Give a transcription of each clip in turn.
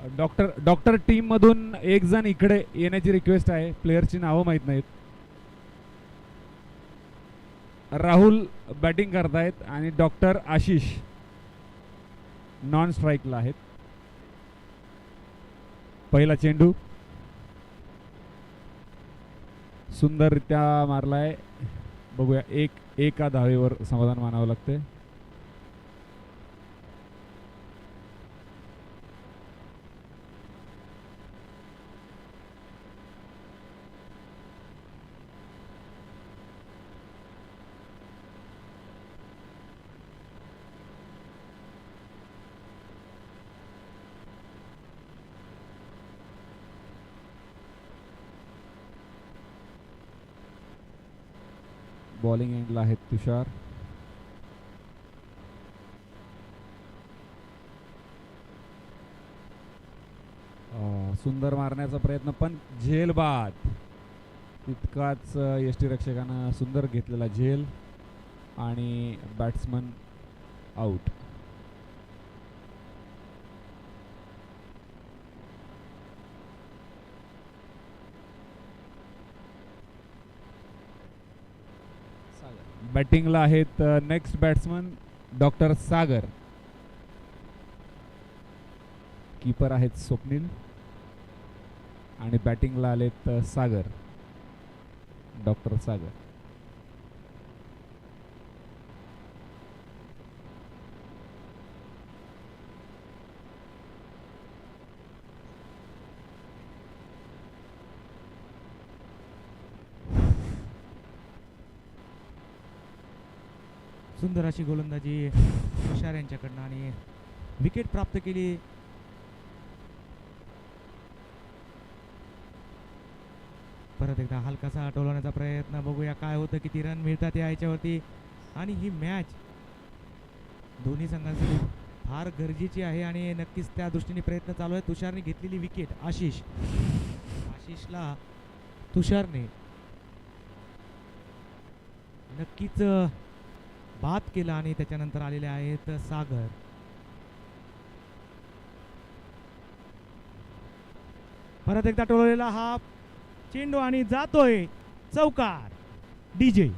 Doctor team मधून एक जण इकडे येण्याची रिक्वेस्ट आहे. प्लेयरची नावं माहीत नाहीत. राहुल बॅटिंग करतायत आणि डॉक्टर आशिष नॉन स्ट्राईकला आहेत. पहिला चेंडू सुंदररित्या मारलाय. बघूया एका धावेवर समाधान मानावं लागते. बॉलिंग एंडला आहेत तुषार. सुंदर मारण्याचा प्रयत्न पण झेल बाद. तितकाच यष्टीरक्षकानं सुंदर घेतलेला झेल आणि बॅट्समन आउट. बॅटिंगला आहेत next batsman doctor Sagar. Keeper आहेत स्वप्नील आणि बॅटिंगला आलेत सागर, डॉक्टर सागर. सुंदर अशी गोलंदाजी तुषार यांच्याकडनं आणि विकेट प्राप्त केली. परत एकदा हलकासा टोलवण्याचा प्रयत्न. बघूया काय होतं, किती रन मिळतात या याच्यावरती. आणि ही मॅच दोन्ही संघांसाठी फार गरजेची आहे आणि नक्कीच त्या दृष्टीने प्रयत्न चालू आहे. तुषारने घेतलेली विकेट आशिषला तुषारने नक्कीच बाद केला आणि त्याच्यानंतर आलेले आहेत सागर. परत एकदा टोलवलेला हा चेंडू आणि जातोय चौकार. डीजे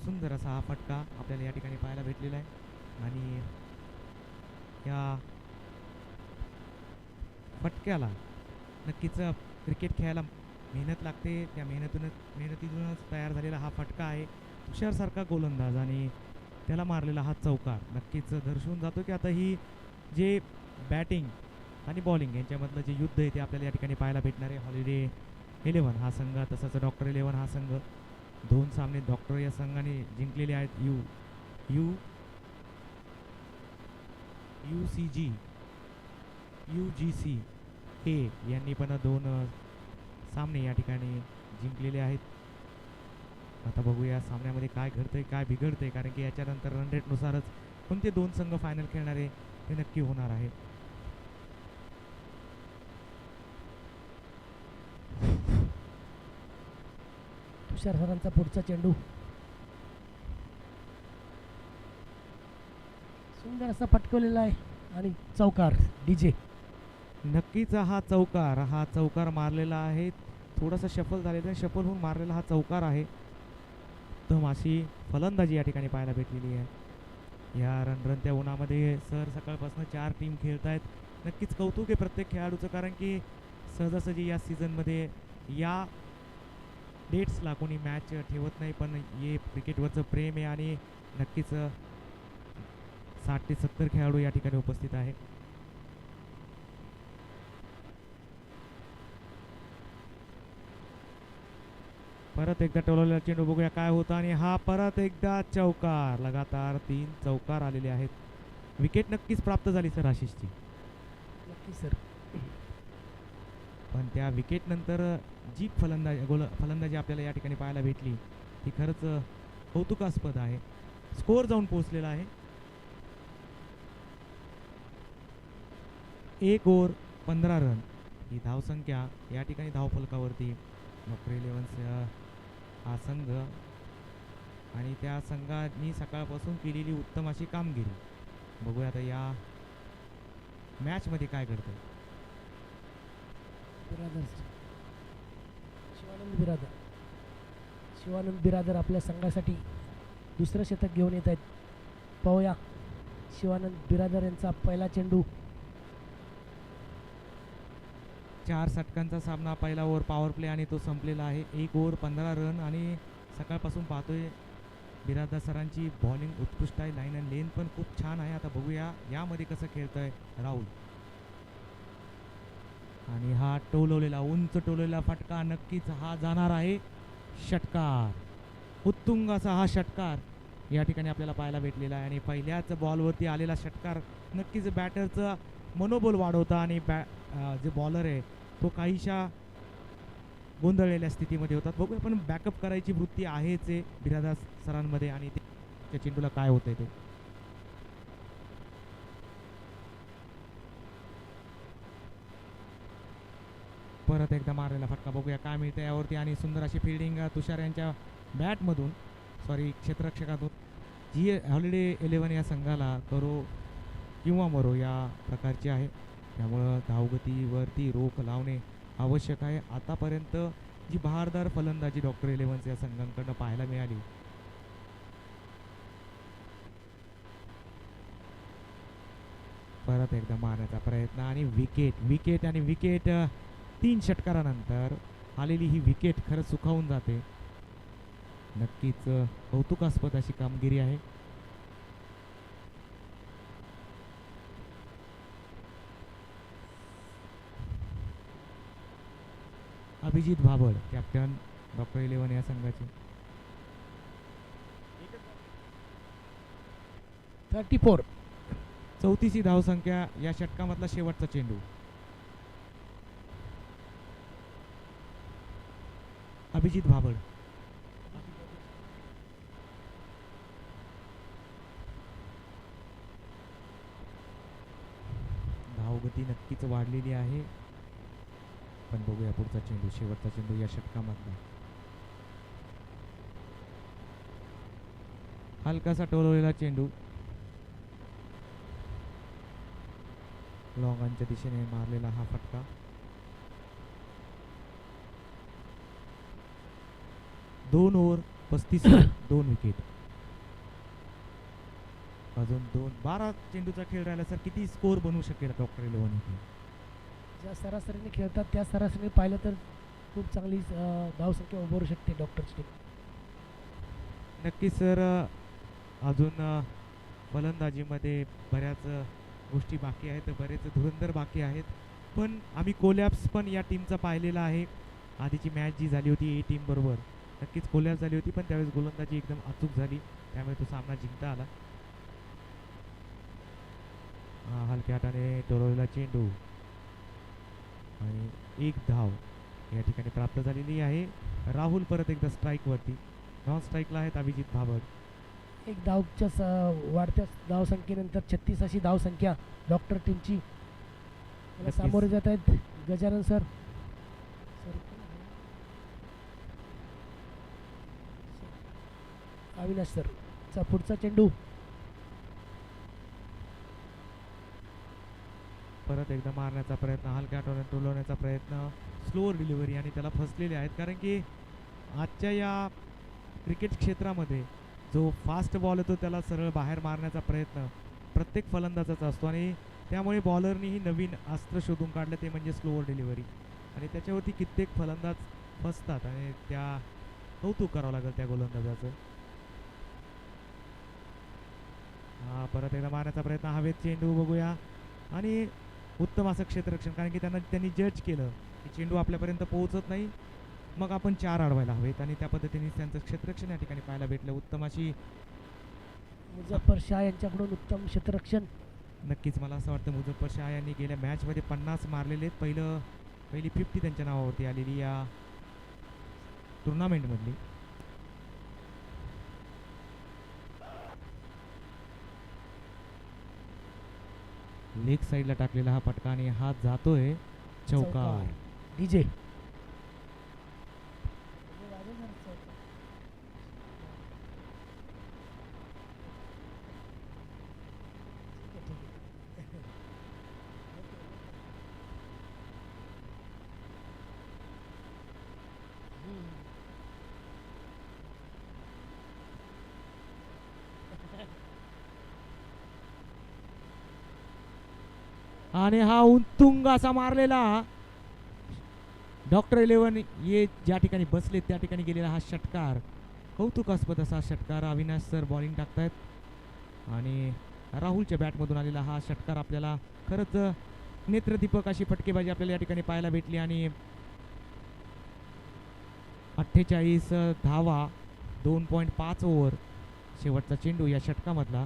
सुंदर असा हा फटका आपल्याला या ठिकाणी पाहायला भेटलेला आहे आणि या फटक्याला नक्कीच क्रिकेट खेळायला मेहनत लागते. त्या मेहनतीतूनच तयार झालेला हा फटका आहे. तुषारसारखा गोलंदाज आणि त्याला मारलेला हा चौकार नक्कीच दर्शवून जातो की आता ही जे बॅटिंग आणि बॉलिंग यांच्यामधलं जे युद्ध आहे ते आपल्याला या ठिकाणी पाहायला भेटणार आहे. हॉलिडे 11 हा संघ तसंच डॉक्टर 11 हा संघ, दोन सामने डॉक्टर या संघाने जिंकलेले आहेत. UGC हे यांनी पण दोन सामने या ठिकाणी जिंकलेले आहेत. आता बघूया सामन्यामध्ये काय घडतंय काय बिघडतंय, कारण की याच्यानंतर रन रेटनुसारच कोणते दोन संघ फायनल खेळणारे हे नक्की होणार आहे. तुषार सरांचा पुढचा चेंडू सुंदर असा पटकवलेला आहे आणि चौकार. डीजे नक्कीच हा चौकार मारलेला आहे. थोडासा शफल झालेला, शफल होऊन मारलेला हा चौकार आहे. तर अशी फलंदाजी या ठिकाणी पाहायला भेटलेली आहे. या रणरणत्या उन्हामध्ये सर सकाळपासून 4 टीम खेळत आहेत. नक्कीच कौतुक आहे प्रत्येक खेळाडूचं, कारण की सहजासहजी या सीझनमध्ये या डेट्सला कोणी मॅच ठेवत नाही, पण हे क्रिकेटवरचं प्रेम आहे आणि नक्कीच 60 ते 70 खेळाडू या ठिकाणी उपस्थित आहे. परत एकदा टोलवलेला चेंडू, बघूया काय होतं आणि हा परत एकदा चौकार. लगातार 3 चौकार आलेले आहेत. विकेट नक्कीच प्राप्त झाली सर आशिषची. नक्की सर, पण त्या विकेट नंतर जी फलंदाजी आपल्याला या ठिकाणी पाहायला भेटली ती खरंच कौतुकास्पद आहे. स्कोअर जाऊन पोहोचलेला आहे 1 ओव्हर 15 रन ही धावसंख्या या ठिकाणी धावफलकावरती डॉक्टर 11 हा संघ आणि त्या संघाने सकाळपासून केलेली उत्तम अशी कामगिरी बघूया आता या मॅचमध्ये काय घडतं. बिरादर शिवानंद बिरादर शिवानंद बिरादर आपल्या संघासाठी दुसरं शतक घेऊन येत आहेत. पाहूया शिवानंद बिरादर यांचा पहिला चेंडू. 4 षटकांचा सामना, पहिला ओव्हर पॉवर प्ले आणि तो संपलेला आहे. 1 ओव्हर 15 रन आणि सकाळपासून पाहतोय बिरादर सरांची बॉलिंग उत्कृष्ट आहे. लाईन अँड लेन पण खूप छान आहे. आता बघूया यामध्ये कसं खेळतोय राहुल. आणि हा टोलवलेला उंच टोलवलेला फटका नक्कीच हा जाणार आहे षटकार. उत्तुंग असा हा षटकार या ठिकाणी आपल्याला पाहायला भेटलेला आहे. आणि पहिल्याच बॉलवरती आलेला षटकार नक्कीच बॅटरचं मनोबल वाढवता आणि जे बॉलर आहे तो काहीशा गोंधळलेल्या स्थितीमध्ये होतात. बघूया पण बॅकअप करायची वृत्ती आहेच आहे बिरादर सरांमध्ये आणि त्या चेंडूला काय होतंय ते. परत एकदा मारलेला फटका बघूया काय मिळतं यावरती आणि सुंदर अशी फिल्डिंग तुषार यांच्या बॅटमधून क्षेत्ररक्षकातून. जी हॉलिडे 11 या संघाला करो किंवा मरो या प्रकारची आहे, त्यामुळं धावगतीवरती रोख लावणे आवश्यक आहे. आतापर्यंत जी बहारदार फलंदाजी डॉक्टर 11 या संघांकडनं पाहायला मिळाली. परत एकदा मारण्याचा प्रयत्न आणि विकेट आणि विकेट 3 षटकारानंतर आलेली ही विकेट खरंच सुखावून जाते. नक्कीच कौतुकास्पद अशी कामगिरी आहे. अभिजित भाबड कॅप्टन डॉक्टर 11 या संघाचे. 34. 34ही धावसंख्या या षटकामधला शेवटचा चेंडू. अभिजित भाबड धावगती नक्कीच वाढलेली आहे, पण बघूया पुढचा चेंडू, शेवटचा चेंडू या षटकामधला. हलकासा टोलवलेला चेंडू लॉंगांच्या दिशेने मारलेला हा फटका. दोन ओव्हर 35 2 विकेट. अजून 12 चेंडूचा खेळ राहिला सर, किती स्कोर बनवू शकेल डॉक्टर 11 इथे? ज्या सरासरीने खेळतात त्या सरासरीने पाहिलं तर खूप चांगली धावसंख्या उभारू शकते डॉक्टरची टीम. नक्कीच सर, अजून फलंदाजीमध्ये बऱ्याच गोष्टी बाकी आहेत, बरेच धुरंधर बाकी आहेत, पण आम्ही कोलॅप्स पण या टीमचा पाहिलेला आहे. आधीची मॅच जी झाली होती ए टीम बरोबर नक्कीच कोलॅप्स झाली होती, पण त्यावेळेस गोलंदाजी एकदम अचूक झाली, त्यामुळे तो सामना जिंकता आला. हलक्या हाताने टोलवलेला चेंडू आणि 1 धाव या ठिकाणी प्राप्त झालेली आहे. राहुल परत एकदा स्ट्राईकवरती, नॉन स्ट्राईकला आहेत अभिजित भाबड. 1 धावच्या वाढत्या धावसंख्येनंतर 36 अशी धावसंख्या डॉक्टर टीमची. मला सामोरे जात आहेत गजानन सर. अविनाश सर चा पुढचा चेंडू. परत एकदा मारण्याचा प्रयत्न, हलक्या हाताने टोलवण्याचा प्रयत्न, स्लोअर डिलिव्हरी आणि त्याला फसलेले आहेत, कारण की आजच्या या क्रिकेट क्षेत्रामध्ये जो फास्ट बॉल येतो त्याला सरळ बाहेर मारण्याचा प्रयत्न प्रत्येक फलंदाजाचा असतो आणि त्यामुळे बॉलरनीही नवीन अस्त्र शोधून काढलं, ते म्हणजे स्लोअर डिलिव्हरी, आणि त्याच्यावरती कित्येक फलंदाज फसतात आणि त्या कौतुक करावं लागेल त्या गोलंदाजाचं. परत एकदा मारण्याचा प्रयत्न, हवेत चेंडू बघूया आणि उत्तम असं क्षेत्ररक्षण, कारण की त्यांनी जज केलं की चेंडू आपल्यापर्यंत पोहोचत नाही, मग आपण 4 अडवायला हवेत, आणि त्या पद्धतीने त्यांचं क्षेत्ररक्षण या ठिकाणी पाहायला भेटलं. उत्तम अशी मुझफ्फर शाह यांच्याकडून उत्तम क्षेत्ररक्षण. नक्कीच मला असं वाटतं मुझफ्फर शाह यांनी गेल्या मॅचमध्ये 50 मारलेले आहेत. पहिली 50 त्यांच्या नावावरती आलेली या टुर्नामेंटमधली. लेग साईडला टाकलेला हा फटका आणि हा जातोय चौकार. डीजे आणि हा उत्तुंग असा मारलेला डॉक्टर 11 ये ज्या ठिकाणी बसले त्या ठिकाणी गेलेला हा षटकार, कौतुकास्पद असा षटकार. अविनाश सर बॉलिंग टाकतायत आणि राहुलच्या बॅटमधून आलेला हा षटकार आपल्याला खरंच नेत्रदीपक अशी फटकेबाजी आपल्याला या ठिकाणी पाहायला भेटली. आणि 48 धावा, 2.5 ओव्हर, शेवटचा चेंडू या षटकामधला.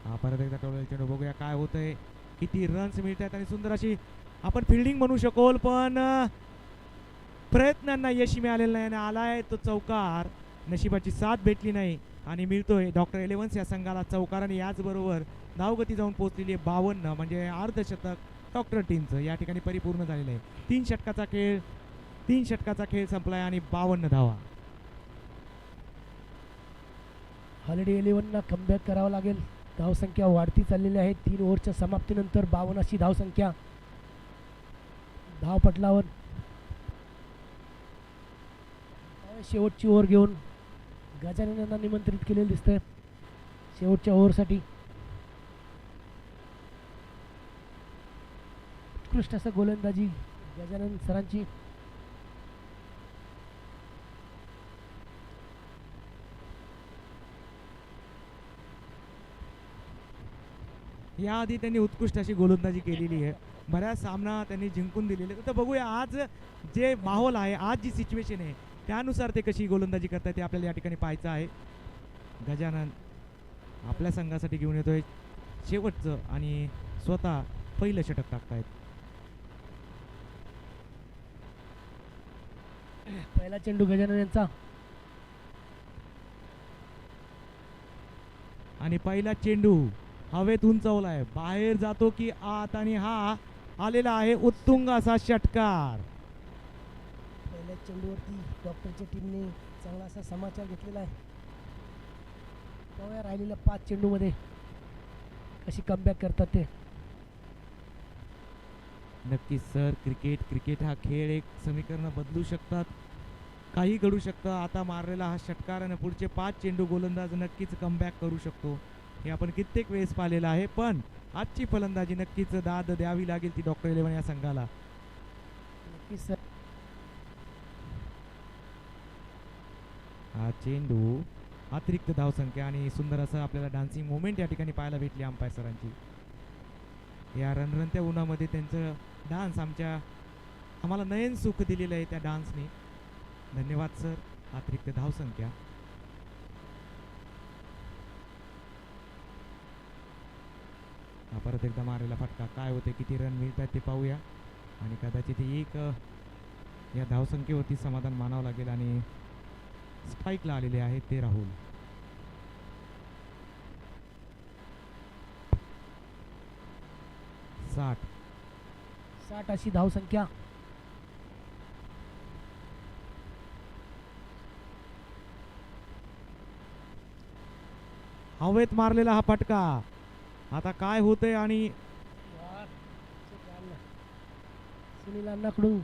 हा परत एकदा टोळलेला चेंडू, बघूया काय होतंय, किती रन्स मिळत आहेत. आणि सुंदर अशी आपण फिल्डिंग म्हणू शकोल, पण प्रयत्नांना यश मिळालेलं नाही आणि आलाय तो चौकार. नशिबाची साथ भेटली नाही आणि मिळतोय डॉक्टर 11 या संघाला चौकार. आणि याचबरोबर धावगती जाऊन पोहोचलेली आहे 52, म्हणजे अर्धशतक डॉक्टर टीमचं या ठिकाणी परिपूर्ण झालेलं आहे. 3 षटकाचा खेळ संपलाय आणि 52 धावा. हॉलिडे 11 कमबॅक करावं लागेल. धावसंख्या वाढती चाललेली आहे. 3 ओव्हरच्या समाप्तीनंतर 52 अशी धावसंख्या धावपटलावर. शेवटची ओव्हर घेऊन गजानन यांना निमंत्रित केलेलं दिसतंय शेवटच्या ओव्हरसाठी. उत्कृष्ट असं गोलंदाजी गजानन सरांची. याआधी त्यांनी उत्कृष्ट अशी गोलंदाजी केलेली आहे. बऱ्याच सामना त्यांनी जिंकून दिलेले. तर बघूया आज जे माहोल आहे, आज जी सिच्युएशन आहे त्यानुसार ते कशी गोलंदाजी करतात ते आपल्याला या ठिकाणी पाहायचं आहे. गजानन आपल्या संघासाठी घेऊन येतोय शेवटचं आणि स्वतः पहिलं षटक टाकतायत. पहिला चेंडू गजानन यांचा आणि पहिला चेंडू हवेत उंचावलाय, बाहेर जातो की आत, आणि हा आलेला आहे उत्तुंग असा षटकार. पहिल्या चेंडूवरती डॉक्टरच्या टीमने चांगला असा समाचार घेतलेला आहे. पाहूया राहिलेल्या 5 चेंडूमध्ये कशी कमबॅक करतात ते. नक्कीच सर, क्रिकेट हा खेळ, एक समीकरण बदलू शकतात, काही घडू शकतं. आता मारलेला हा षटकार आणि पुढचे 5 चेंडू गोलंदाज नक्कीच कमबॅक करू शकतो, हे आपण कित्येक वेळेस पाहिलेलं आहे. पण आजची फलंदाजी नक्कीच दाद द्यावी लागेल ती डॉक्टर 11 या संघाला. नक्कीच सर. हा चेंडू, अतिरिक्त धावसंख्या आणि सुंदर असं आपल्याला डान्सिंग मोमेंट या ठिकाणी पाहायला भेटली अंपायर सरांची. या रणरणत्या उन्हामध्ये त्यांचं डान्स आम्हाला नयन सुख दिलेलं आहे त्या डान्सने. धन्यवाद सर. अतिरिक्त धावसंख्या. हा परत एकदा मारलेला फटका, काय होते, किती रन मिळतात ते पाहूया. आणि कदाचित एक या धावसंख्येवरती समाधान मानावं लागेल. आणि स्ट्राईकला आलेले आहेत ते राहुल. साठ अशी धावसंख्या. हवेत मारलेला हा फटका, आता काय होतंय. आणि सुनील अण्णाकडून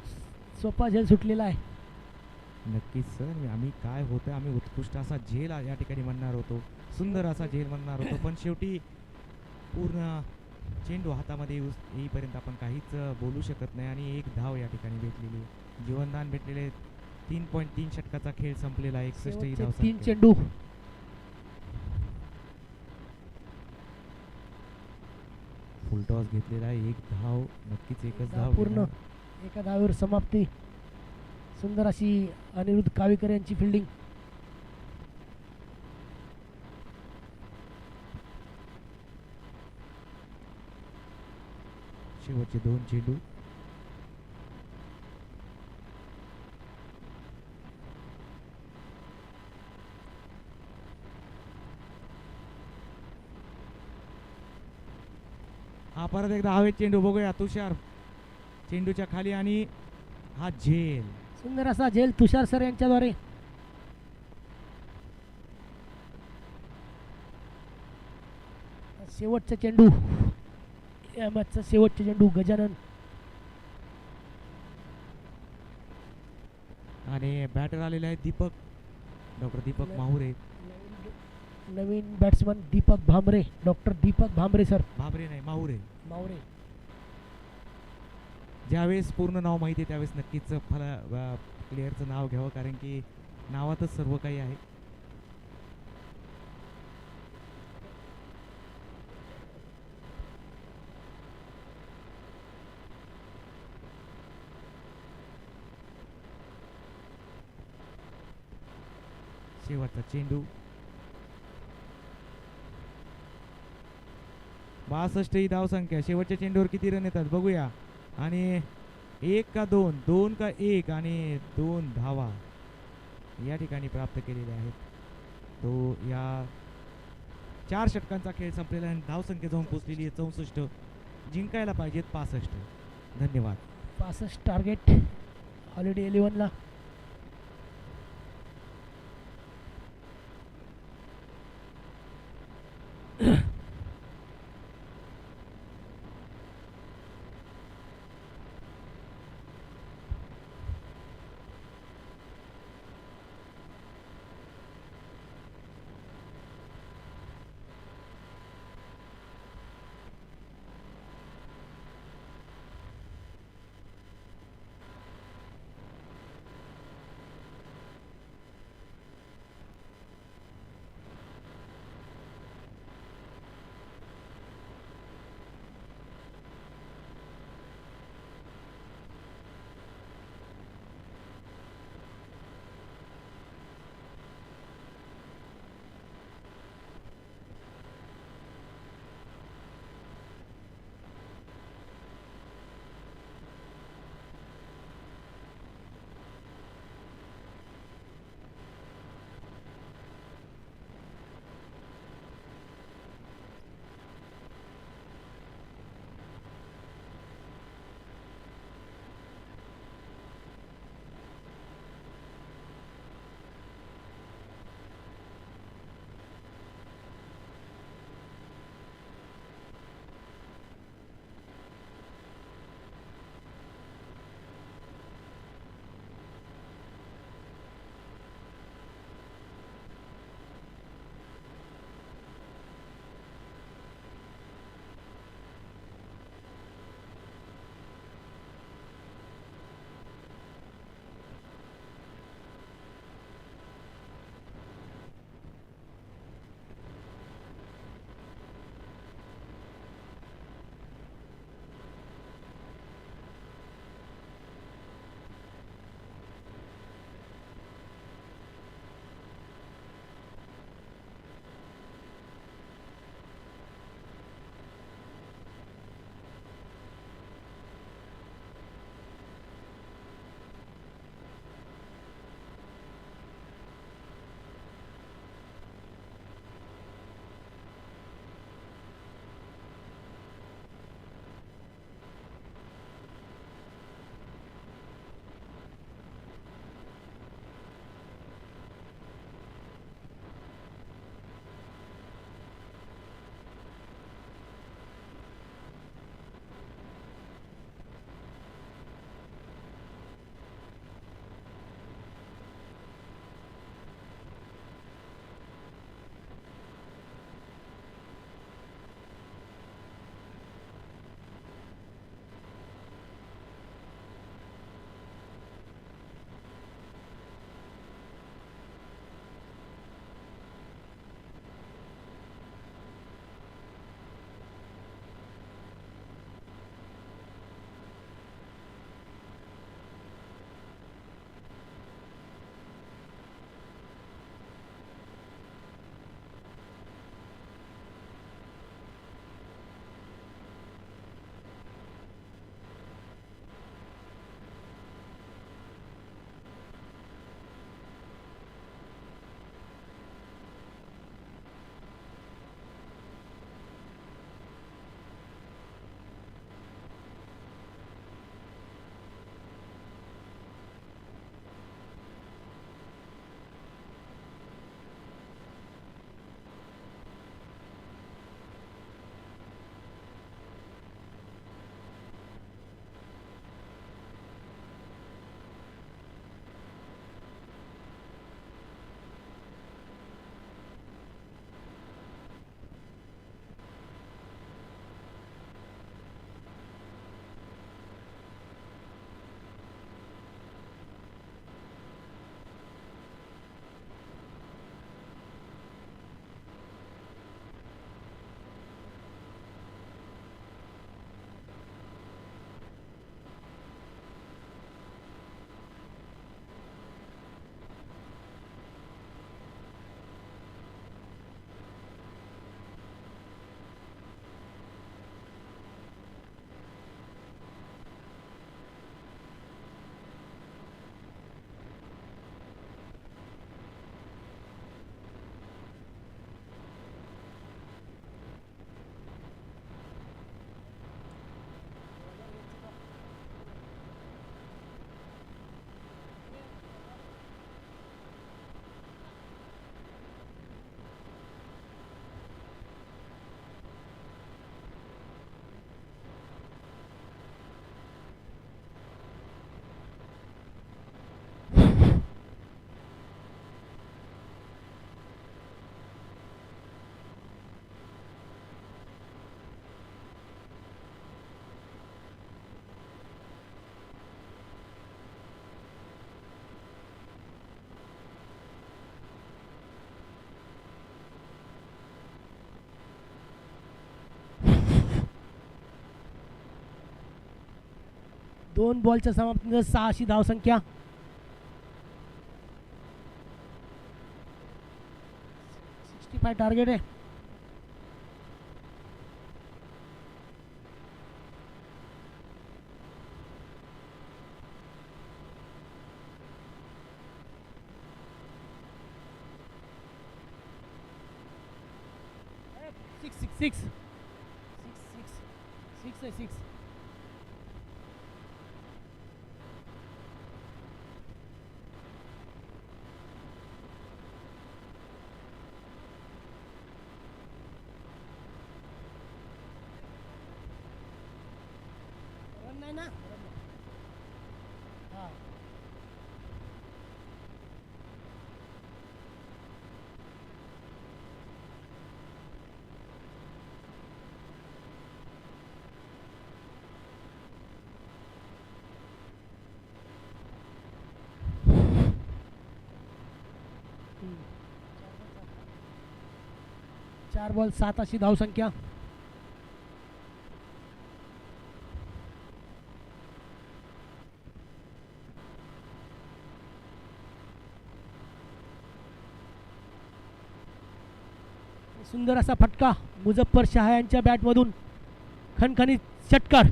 सोपा झेल सुटलेला आहे. नक्कीच सर, आम्ही काय होतंय, आम्ही उत्कृष्ट असा झेल या ठिकाणी म्हणणार होतो, सुंदर असा झेल म्हणणार होतो, पण शेवटी पूर्ण चेंडू हातामध्ये येईपर्यंत आपण काहीच बोलू शकत नाही. आणि एक धाव या ठिकाणी भेटलेली, जीवनदान भेटलेले. 3.3 षटकाचा खेळ संपलेला, 61 ही धाव. 3 चेंडू. फुलटॉस घेतलेला, एक धाव, नक्कीच एकच धाव पूर्ण एका धावेवर समाप्ती. सुंदर अशी अनिरुद्ध कावेकर यांची फिल्डिंग. शेवटचे 2 चेंडू. हा परत एकदा हवेत चेंडू, बघूया तुषार चेंडूच्या खाली आणि हा झेल. सुंदर असा झेल तुषार सर यांच्याद्वारे. शेवटचा चेंडू, या मॅचचा शेवटचा चेंडू गजानन. आणि बॅटर आलेले आहेत दीपक, डॉक्टर दीपक माहुरे. नवीन batsman Deepak Bhambare, doctor Deepak Bhambare sir. Bhabare नाही, माहुरे. मावरे. ज्यावेळेस पूर्ण नाव माहिती आहे त्यावेळेस नक्कीच प्लेयरचं नाव घ्यावं, कारण की नावातच सर्व काही आहे. शेवटचा चेंडू. 62 ही धावसंख्या. शेवटच्या चेंडूवर किती रन येतात बघूया. आणि 1 का 2, 2 का 1 आणि 2 धावा या ठिकाणी प्राप्त केलेल्या आहेत. तो या 4 षटकांचा खेळ संपलेला आहे. धावसंख्या जाऊन पोहोचलेली आहे 64. जिंकायला पाहिजेत 65. धन्यवाद. 65 टार्गेट हॉलिडे 11ला. 2 बॉलच्या समाप्तीनंतर 6 अशी धावसंख्या. 65 टार्गेट आहे. सिक्स आहे 6. रन नाही ना. हा हम्म. 4 बॉल 7 अशी धावसंख्या. सुंदर असा फटका मुझफ्फर शाह यांच्या बॅटमधून. खणखणीत षटकार.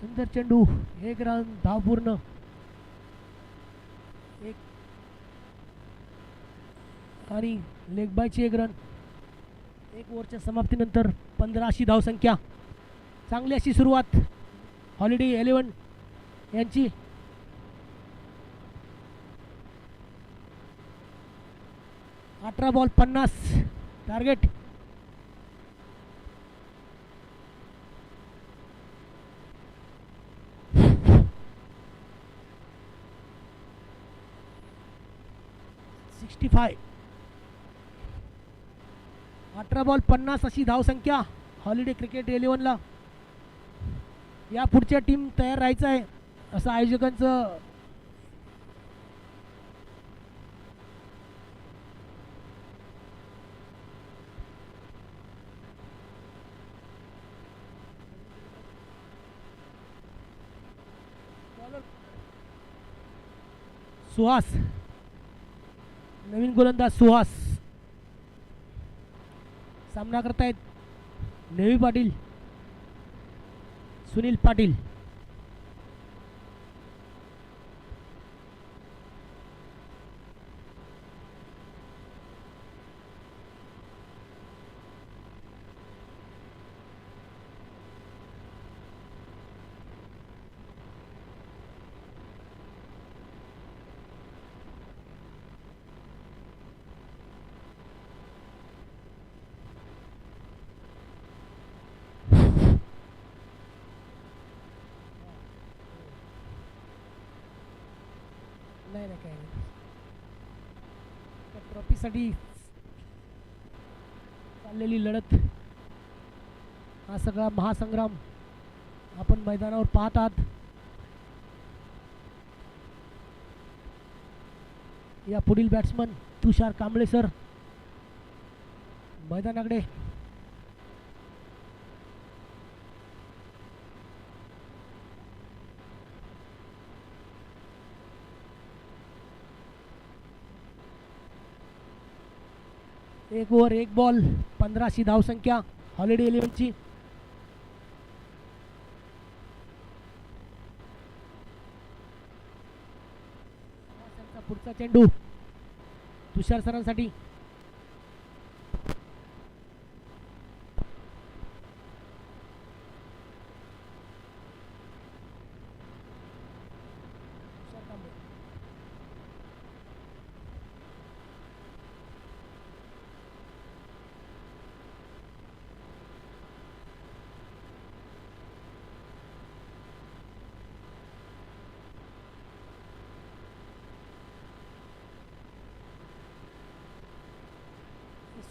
सुंदर चेंडू. 1 रन धाव पूर्ण. एक आणि लेग बायची 1 रन. 1 ओव्हरच्या समाप्तीनंतर 15 अशी धावसंख्या. चांगली अशी सुरुवात हॉलिडे 11 यांची. अठरा बॉल 50 टार्गेट. फाय. 18 बॉल 50 अशी धावसंख्या हॉलिडे क्रिकेट 11 ला. या पुढच्या टीम तयार राहायचं आहे असं आयोजकांचं सुहास. नवीन गोलंदाज सुहास. सामना करतायत नेवी पाटील, सुनील पाटील. नाही नाही काही नाही. ट्रॉफीसाठी चाललेली लढत, हा सगळा महासंग्राम आपण मैदानावर पाहत आहात. या पुढील बॅट्समन तुषार कांबळे सर मैदानाकडे. एक ओव्हर 1 बॉल 15 अशी धावसंख्या हॉलिडे 11 ची. पुढचा चेंडू तुषार सरांसाठी.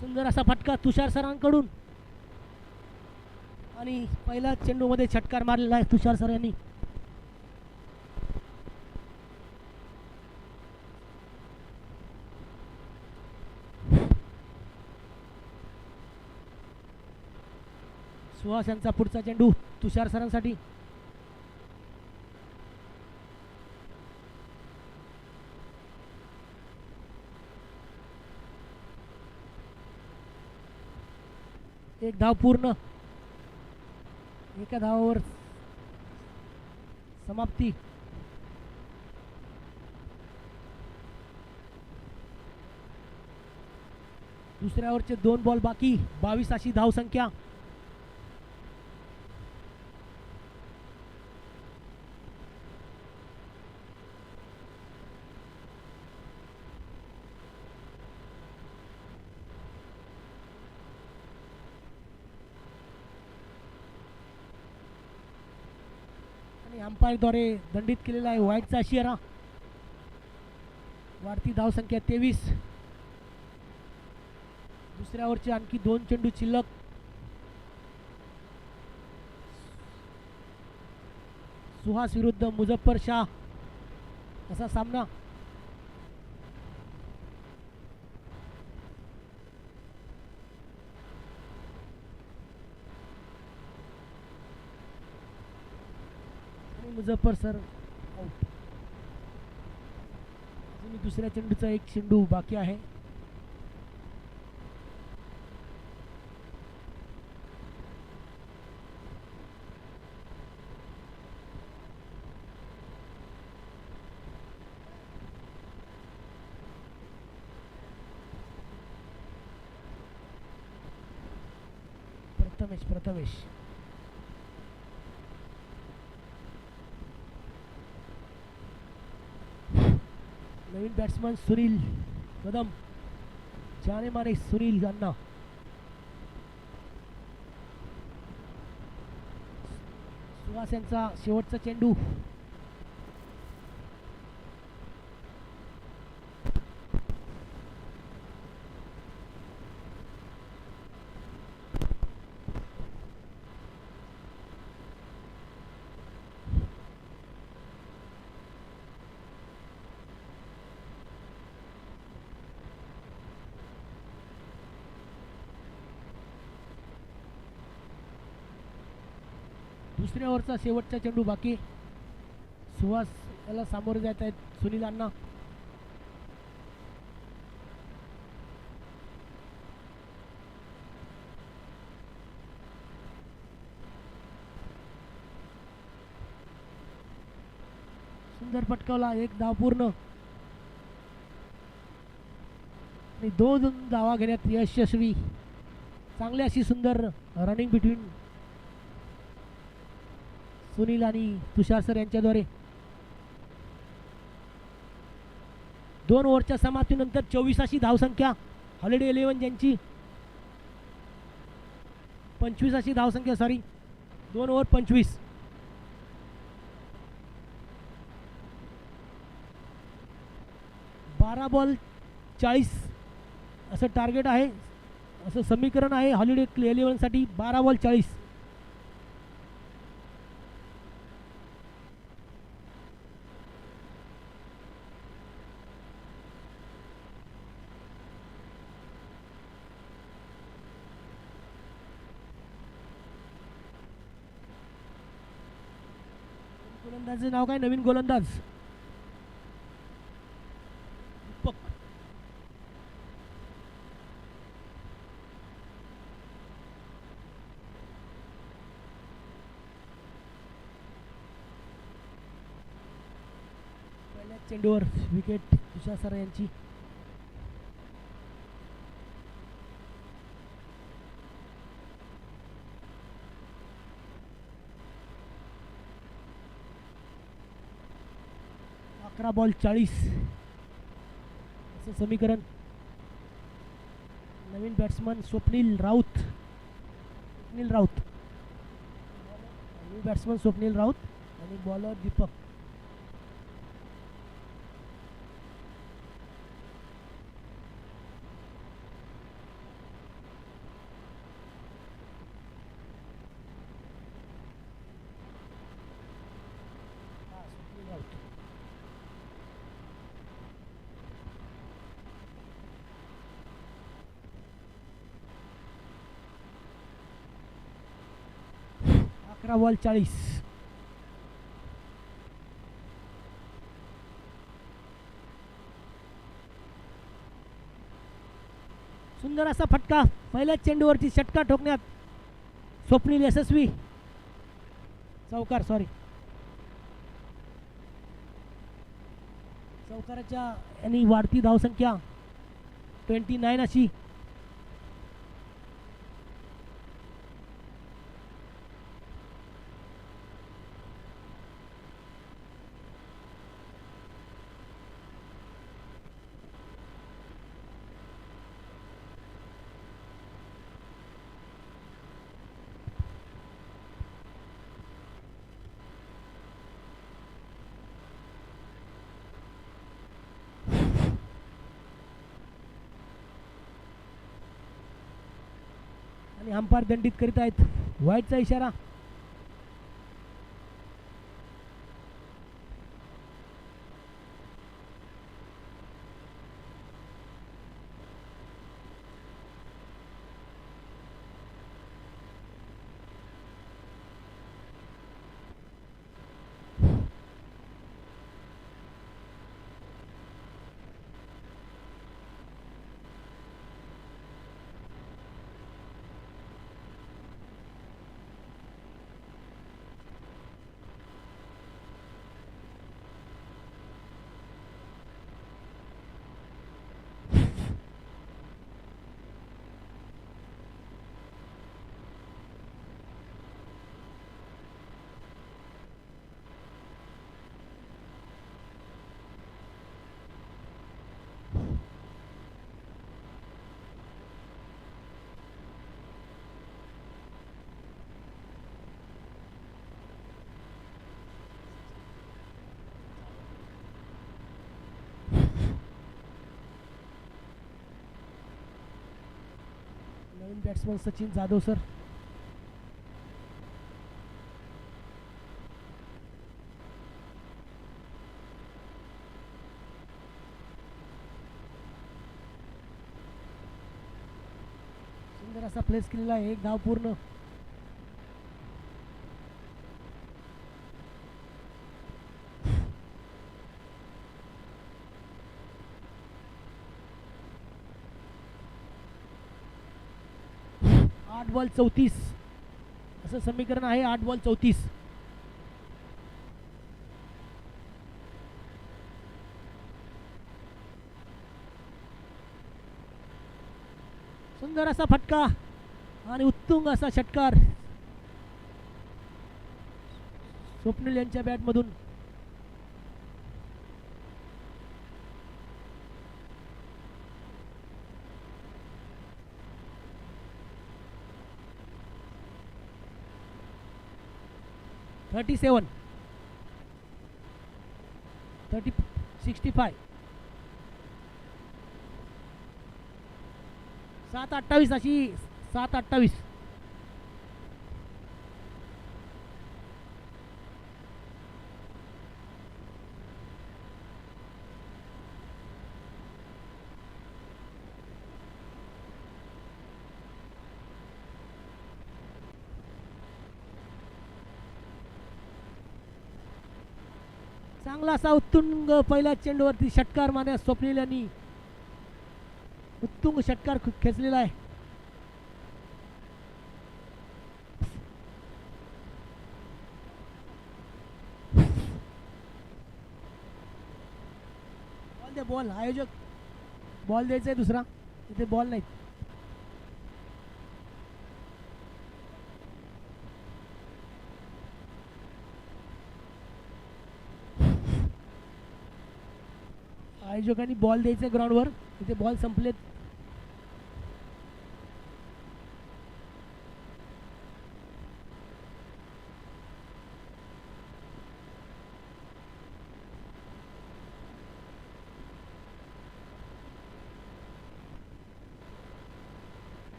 सुंदर असा फटका तुषार सरांकडून आणि पहिल्या चेंडूमध्ये षटकार मारलेला आहे तुषार सर यांनी. सुहास यांचा पुढचा चेंडू तुषार सरांसाठी. एक धाव पूर्ण, एका धावावर समाप्ती. दुसऱ्या ओव्हरचे 2 बॉल बाकी, 22 अशी धाव संख्या. अंपायरद्वारे दंडित केलेला आहे व्हाईटचा इशारा. वाढती धावसंख्या 23. दुसऱ्या ओव्हरचे आणखी 2 चेंडू शिल्लक. सुहास विरुद्ध मुझफ्फर शाह असा सामना. Muzaffar sir out. अजून दुसऱ्या चेंडूचा एक चेंडू बाकी आहे. प्रथमेश नवीन बॅट्समन सुनील कदम, जाने माने सुनील अण्णा. सुहास यांचा शेवटचा चेंडू. दुसऱ्या ओव्हरचा शेवटचा चेंडू बाकी. सुहास याला सामोरे जात आहेत सुनील अण्णा. सुंदर पटकावला, एक धाव पूर्ण आणि 2 धावा घेण्यात यशस्वी. चांगली अशी सुंदर रनिंग बिटवीन सुनील आणि तुषार सर यांच्याद्वारे. 2 ओव्हरच्या समाप्तीनंतर 24 अशी धावसंख्या हॉलिडे 11 यांची. 25 अशी धावसंख्या, सॉरी 2 ओव्हर 25. बारा बॉल 40 असं टार्गेट आहे, असं समीकरण आहे हॉलिडे 11 साठी. 12 बॉल 40. गोलंदाजचं नाव काय? नवीन गोलंदाज दीपक. पहिल्या चेंडूवर विकेट तुषार सर यांची. अकरा बॉल 40 असं समीकरण. नवीन बॅट्समन स्वप्नील राऊत. नवीन बॅट्समन स्वप्नील राऊत आणि बॉलर दीपक. 11 बॉल 40. सुंदर असा फटका, पहिल्याच चेंडूवरती षटकार ठोकण्यात स्वप्नील यशस्वी. चौकार, सॉरी, चौकाराच्या यांनी वाढती धावसंख्या 29 अशी. आणि अंपायर दंडित करीत आहेत, व्हाईटचा इशारा. नवीन बॅट्समन सचिन जाधव सर. सुंदर असा प्लेस केलेला आहे, एक धाव पूर्ण. आठ बॉल 34 असं समीकरण आहे. 8 बॉल 34. सुंदर असा फटका आणि उत्तुंग असा षटकार स्वप्नील यांच्या बॅटमधून. थर्टी 65. 7-28 अशी. 7-28. चांगला असा उत्तुंग पहिल्या चेंडूवरती षटकार मारण्यास स्वप्नील यांनी उत्तुंग षटकार खेचलेला आहे. बॉल दे, बॉल. आयोजक बॉल द्यायचा आहे दुसरा, इथे बॉल नाही. आयोजकांनी बॉल द्यायचा ग्राउंडवर, इथे बॉल संपलेत.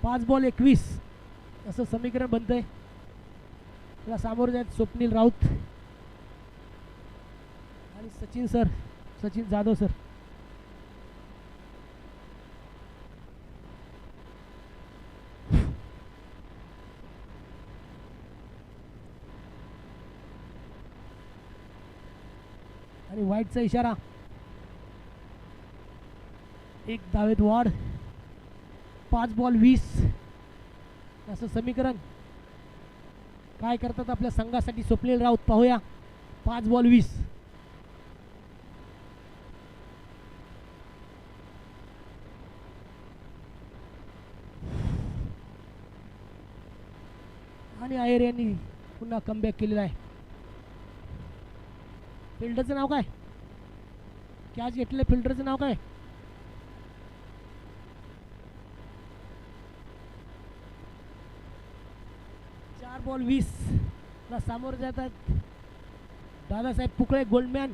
पाच बॉल 21 असं समीकरण बनतंय. त्याला सामोरे जात स्वप्नील राऊत आणि सचिन सर. सचिन जाधव सर. आणि वाईटचा इशारा. एक धावेत वाढ. 5 बॉल 20 असं समीकरण. काय करतात आपल्या संघासाठी स्वप्नील राऊत पाहूया. 5 बॉल 20. आणि आयर यांनी पुन्हा कमबॅक केलेला आहे. फिल्डरचं नाव काय? कॅच घेतलेलं फिल्डरचं नाव काय? बॉल 20 ला सामोरे जातात दादासाहेब पुकळे गोल्डमॅन.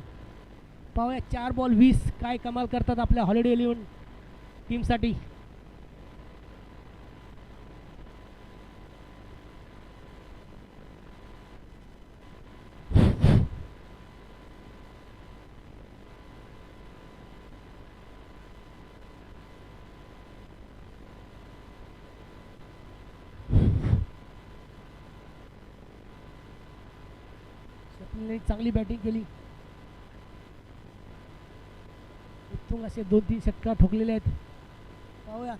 पाहूया 4 बॉल 20 काय कमाल करतात आपल्या हॉलिडे 11 टीमसाठी. चांगली बॅटिंग केली. उत्तुंग असे 2-3 षटकार ठोकलेले आहेत. पाहूया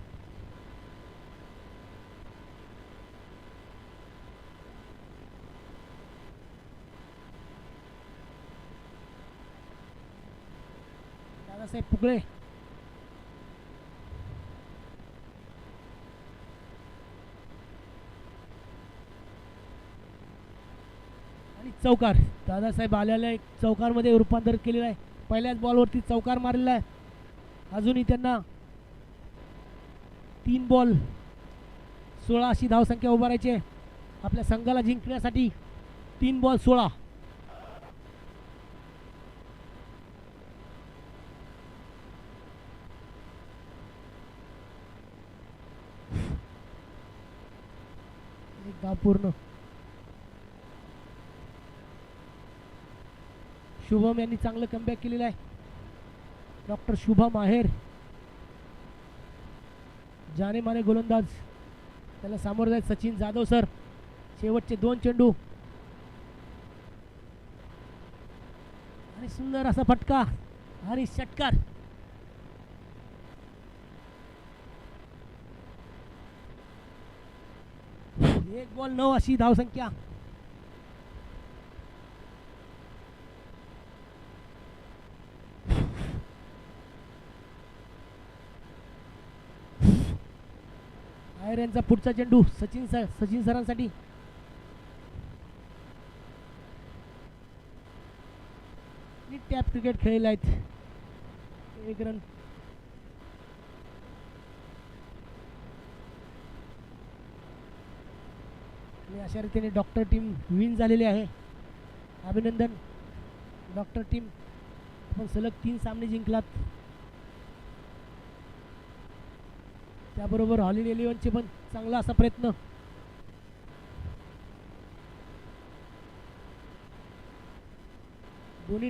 दादासाहेब पुकळे. चौकार. दादासाहेब आलेला एक चौकारमध्ये रूपांतर केलेलं आहे. पहिल्याच बॉलवरती चौकार मारलेला आहे. अजूनही त्यांना 3 बॉल 16 अशी धावसंख्या उभारायची आहे आपल्या संघाला जिंकण्यासाठी. 3 बॉल 16. एक धाव पूर्ण. शुभम यांनी चांगलं कमबॅक केलेलं आहे. डॉक्टर शुभम आहेर जाने माने गोलंदाज. त्याला सामोरं जायचं सचिन जाधव सर. शेवटचे 2 चेंडू आणि सुंदर असा फटका आणि षटकार. एक बॉल 9 अशी धावसंख्या. आयर यांचा पुढचा चेंडू सचिन सरांसाठी. टॅप क्रिकेट खेळलेले आहेत. 1 रन. आणि अशा रीतीने डॉक्टर टीम विन झालेली आहे. अभिनंदन डॉक्टर टीम. आपण सलग 3 सामने जिंकलात. त्याबरोबर हॉलिडे 11चे पण चांगला असा प्रयत्न. दोन्ही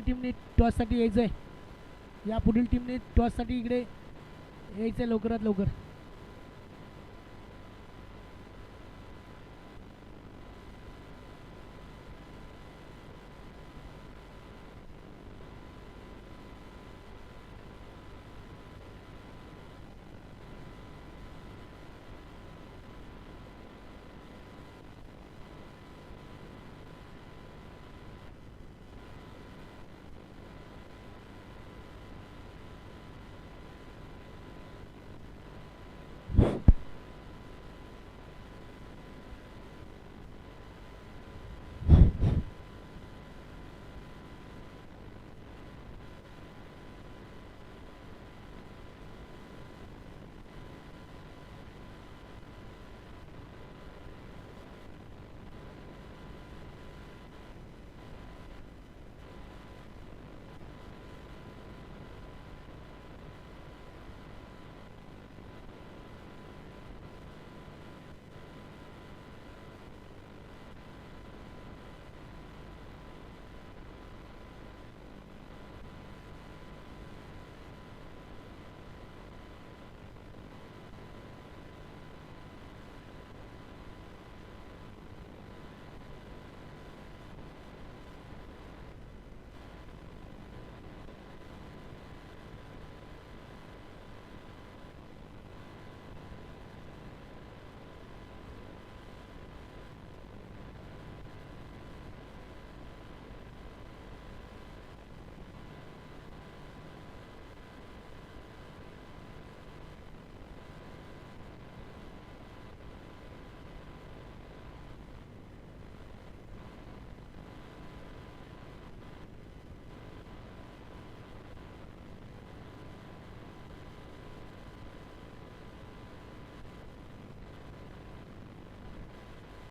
टीमने टॉससाठी यायचं आहे. या पुढील टीमने टॉससाठी इकडे यायचं आहे लवकरात लवकर.